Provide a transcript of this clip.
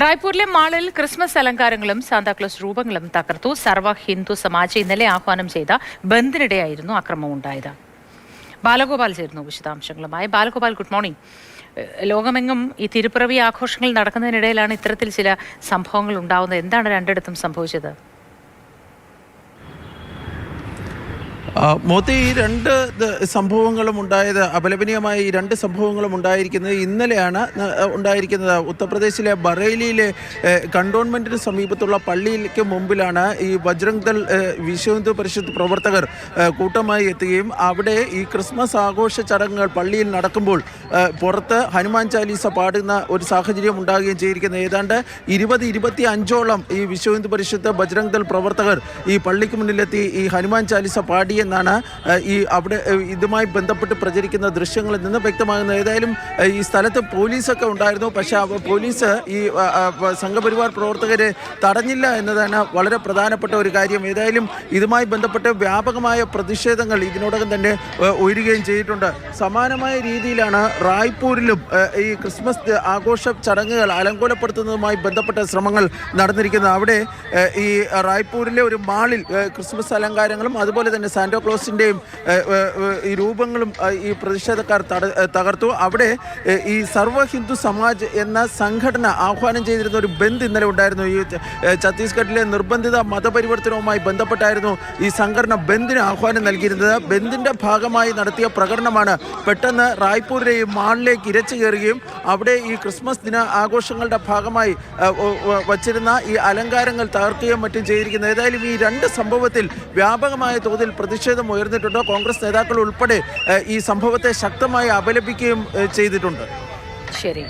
റായ്പൂരിലെ മാളിൽ Christmas അലങ്കാരങ്ങളും Santa Claus രൂപങ്ങളും തകർത്തു. സർവ ഹിന്ദു സമാജ് ഇന്നലെ ആഹ്വാനം ചെയ്ത ബന്ദിനിടെയായിരുന്നു അക്രമമുണ്ടായത്. ബാലഗോപാൽ ചേരുന്നു വിശദാംശങ്ങളുമായി. Balagopal, good morning. ലോകമെങ്ങും ഈ തിരുപ്പിറവി ആഘോഷങ്ങൾ നടക്കുന്നതിനിടയിലാണ് ഇത്തരത്തിൽ ചില സംഭവങ്ങൾ ഉണ്ടാവുന്നത്. എന്താണ് രണ്ടിടത്തും സംഭവിച്ചത്? മോത്തി, ഈ രണ്ട് സംഭവങ്ങളും ഉണ്ടായത്, അപലപനീയമായ ഈ രണ്ട് സംഭവങ്ങളും ഉണ്ടായിരിക്കുന്നത് ഇന്നലെയാണ് ഉണ്ടായിരിക്കുന്നത്. ഉത്തർപ്രദേശിലെ ബറേലിയിലെ കണ്ടോൺമെൻറ്റിന് സമീപത്തുള്ള പള്ളിക്ക് മുമ്പിലാണ് ഈ ബജ്രംഗ് ദൾ വിശ്വ ഹിന്ദു പരിഷത്ത് പ്രവർത്തകർ കൂട്ടമായി എത്തുകയും അവിടെ ഈ ക്രിസ്മസ് ആഘോഷ ചടങ്ങുകൾ പള്ളിയിൽ നടക്കുമ്പോൾ പുറത്ത് ഹനുമാൻ ചാലീസ പാടുന്ന ഒരു സാഹചര്യം ഉണ്ടാകുകയും ചെയ്തിരിക്കുന്നത്. ഏതാണ്ട് 20-25ഓളം ഈ വിശ്വ ഹിന്ദു പരിഷത്ത് ബജ്രംഗ് ദൾ പ്രവർത്തകർ ഈ പള്ളിക്ക് മുന്നിലെത്തി ഈ ഹനുമാൻ ചാലീസ പാടി എന്നാണ് ഈ അവിടെ ഇതുമായി ബന്ധപ്പെട്ട് പ്രചരിക്കുന്ന ദൃശ്യങ്ങളിൽ നിന്ന് വ്യക്തമാകുന്നത്. ഏതായാലും ഈ സ്ഥലത്ത് പോലീസൊക്കെ ഉണ്ടായിരുന്നു. പക്ഷേ പോലീസ് ഈ സംഘപരിവാർ പ്രവർത്തകരെ തടഞ്ഞില്ല എന്നതാണ് വളരെ പ്രധാനപ്പെട്ട ഒരു കാര്യം. ഏതായാലും ഇതുമായി ബന്ധപ്പെട്ട് വ്യാപകമായ പ്രതിഷേധങ്ങൾ ഇതിനോടകം തന്നെ ഉയരുകയും ചെയ്തിട്ടുണ്ട്. സമാനമായ രീതിയിലാണ് റായ്പൂരിലും ഈ ക്രിസ്മസ് ആഘോഷ ചടങ്ങുകൾ അലങ്കോലപ്പെടുത്തുന്നതുമായി ബന്ധപ്പെട്ട ശ്രമങ്ങൾ നടന്നിരിക്കുന്നത്. അവിടെ ഈ റായ്പൂരിലെ ഒരു മാളിൽ ക്രിസ്മസ് അലങ്കാരങ്ങളും അതുപോലെ തന്നെ സാന്റാക്ലോസിൻ്റെയും ഈ രൂപങ്ങളും ഈ പ്രതിഷേധക്കാർ തകർത്തു. അവിടെ ഈ സർവ ഹിന്ദു സമാജ് എന്ന സംഘടന ആഹ്വാനം ചെയ്തിരുന്ന ഒരു ബന്ദ് ഇന്നലെ ഉണ്ടായിരുന്നു. ഈ ഛത്തീസ്ഗഡിലെ നിർബന്ധിത മതപരിവർത്തനവുമായി ബന്ധപ്പെട്ടായിരുന്നു ഈ സംഘടന ബന്ദിന് ആഹ്വാനം നൽകിയിരുന്നത്. ബന്ദിൻ്റെ ഭാഗമായി നടത്തിയ പ്രകടനമാണ് പെട്ടെന്ന് റായ്പൂരിലെ ഈ മാളിലേക്ക് ഇരച്ചു കയറുകയും അവിടെ ഈ ക്രിസ്മസ് ദിന ആഘോഷങ്ങളുടെ ഭാഗമായി വച്ചിരുന്ന ഈ അലങ്കാരങ്ങൾ തകർക്കുകയും മറ്റും ചെയ്തിരിക്കുന്നത്. ഏതായാലും ഈ രണ്ട് സംഭവത്തിൽ വ്യാപകമായ തോതിൽ പ്രതിഷേധം ഉയർന്നിട്ടുണ്ട്. കോൺഗ്രസ് നേതാക്കൾ ഉൾപ്പെടെ ഈ സംഭവത്തെ ശക്തമായി അപലപിക്കുകയും ചെയ്തിട്ടുണ്ട്. ശരി.